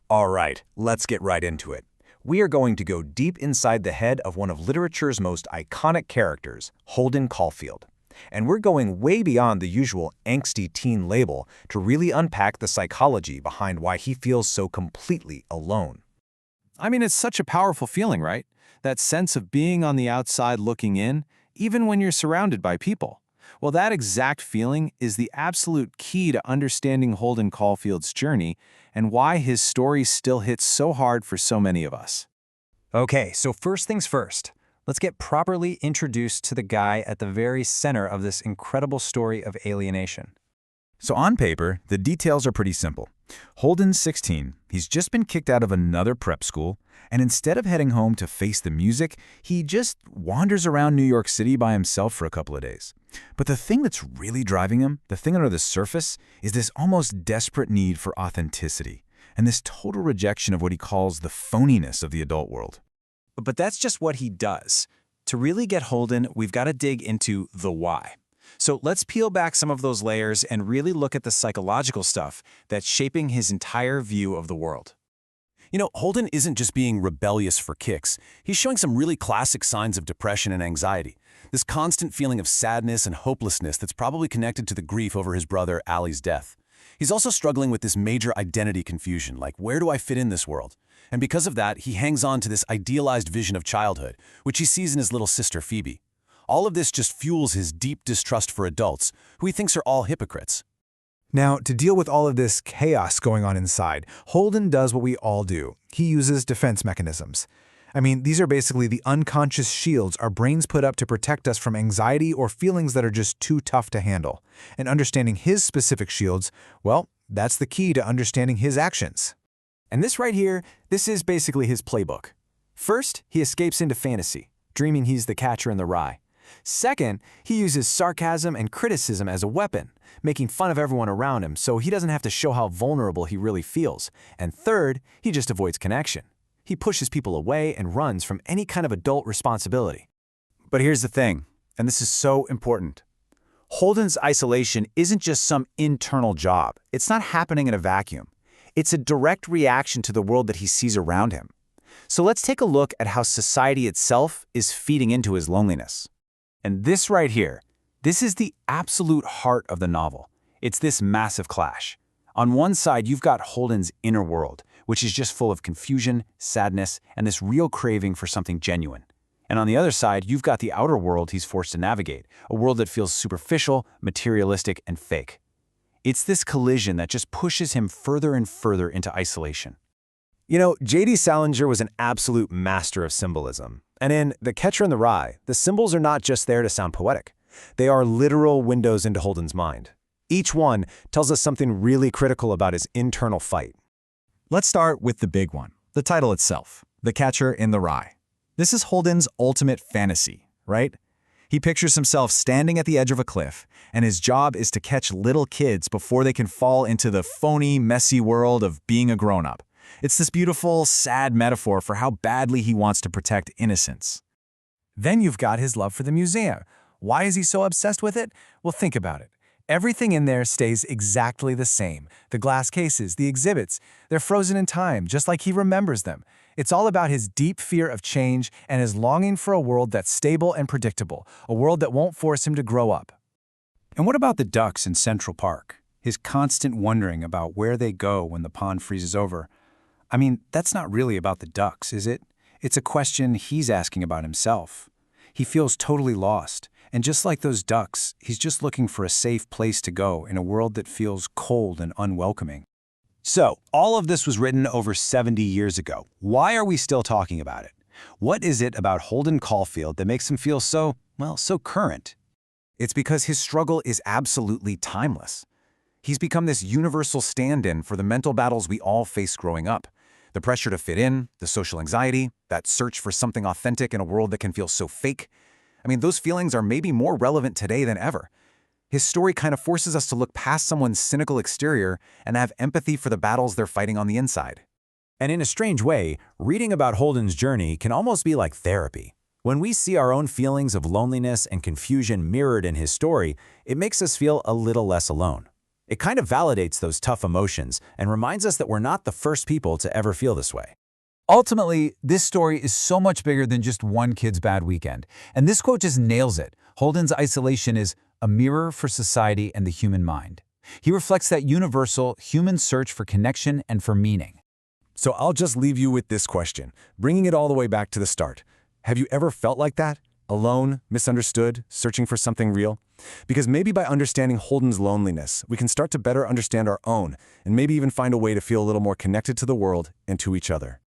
All right, let's get right into it. We are going to go deep inside the head of one of literature's most iconic characters, Holden Caulfield. And we're going way beyond the usual angsty teen label to really unpack the psychology behind why he feels so completely alone. I mean, it's such a powerful feeling, right? That sense of being on the outside looking in, even when you're surrounded by people. Well, that exact feeling is the absolute key to understanding Holden Caulfield's journey and why his story still hits so hard for so many of us. Okay, so first things first. Let's get properly introduced to the guy at the very center of this incredible story of alienation. So on paper, the details are pretty simple. Holden's 16, he's just been kicked out of another prep school, and instead of heading home to face the music, he just wanders around New York City by himself for a couple of days. But the thing that's really driving him, the thing under the surface, is this almost desperate need for authenticity, and this total rejection of what he calls the phoniness of the adult world. But that's just what he does. To really get Holden, we've got to dig into the why. So let's peel back some of those layers and really look at the psychological stuff that's shaping his entire view of the world. You know, Holden isn't just being rebellious for kicks. He's showing some really classic signs of depression and anxiety. This constant feeling of sadness and hopelessness that's probably connected to the grief over his brother Allie's death. He's also struggling with this major identity confusion, like where do I fit in this world? And because of that, he hangs on to this idealized vision of childhood, which he sees in his little sister Phoebe. All of this just fuels his deep distrust for adults, who he thinks are all hypocrites. Now, to deal with all of this chaos going on inside, Holden does what we all do. He uses defense mechanisms. I mean, these are basically the unconscious shields our brains put up to protect us from anxiety or feelings that are just too tough to handle. And understanding his specific shields, well, that's the key to understanding his actions. And this right here, this is basically his playbook. First, he escapes into fantasy, dreaming he's the catcher in the rye. Second, he uses sarcasm and criticism as a weapon, making fun of everyone around him so he doesn't have to show how vulnerable he really feels. And third, he just avoids connection. He pushes people away and runs from any kind of adult responsibility. But here's the thing, and this is so important. Holden's isolation isn't just some internal job. It's not happening in a vacuum. It's a direct reaction to the world that he sees around him. So let's take a look at how society itself is feeding into his loneliness. And this right here, this is the absolute heart of the novel. It's this massive clash. On one side, you've got Holden's inner world, which is just full of confusion, sadness, and this real craving for something genuine. And on the other side, you've got the outer world he's forced to navigate, a world that feels superficial, materialistic, and fake. It's this collision that just pushes him further and further into isolation. You know, J.D. Salinger was an absolute master of symbolism. And in The Catcher in the Rye, the symbols are not just there to sound poetic. They are literal windows into Holden's mind. Each one tells us something really critical about his internal fight. Let's start with the big one, the title itself, The Catcher in the Rye. This is Holden's ultimate fantasy, right? He pictures himself standing at the edge of a cliff, and his job is to catch little kids before they can fall into the phony, messy world of being a grown-up. It's this beautiful, sad metaphor for how badly he wants to protect innocence. Then you've got his love for the museum. Why is he so obsessed with it? Well, think about it. Everything in there stays exactly the same. The glass cases, the exhibits, they're frozen in time, just like he remembers them. It's all about his deep fear of change and his longing for a world that's stable and predictable, a world that won't force him to grow up. And what about the ducks in Central Park? His constant wondering about where they go when the pond freezes over. I mean, that's not really about the ducks, is it? It's a question he's asking about himself. He feels totally lost, and just like those ducks, he's just looking for a safe place to go in a world that feels cold and unwelcoming. So, all of this was written over 70 years ago. Why are we still talking about it? What is it about Holden Caulfield that makes him feel so current? It's because his struggle is absolutely timeless. He's become this universal stand-in for the mental battles we all face growing up. The pressure to fit in, the social anxiety, that search for something authentic in a world that can feel so fake. I mean, those feelings are maybe more relevant today than ever. His story kind of forces us to look past someone's cynical exterior and have empathy for the battles they're fighting on the inside. And in a strange way, reading about Holden's journey can almost be like therapy. When we see our own feelings of loneliness and confusion mirrored in his story, it makes us feel a little less alone. It kind of validates those tough emotions and reminds us that we're not the first people to ever feel this way. Ultimately, this story is so much bigger than just one kid's bad weekend. And this quote just nails it. Holden's isolation is a mirror for society and the human mind. He reflects that universal human search for connection and for meaning. So I'll just leave you with this question, bringing it all the way back to the start. Have you ever felt like that? Alone, misunderstood, searching for something real? Because maybe by understanding Holden's loneliness, we can start to better understand our own, and maybe even find a way to feel a little more connected to the world and to each other.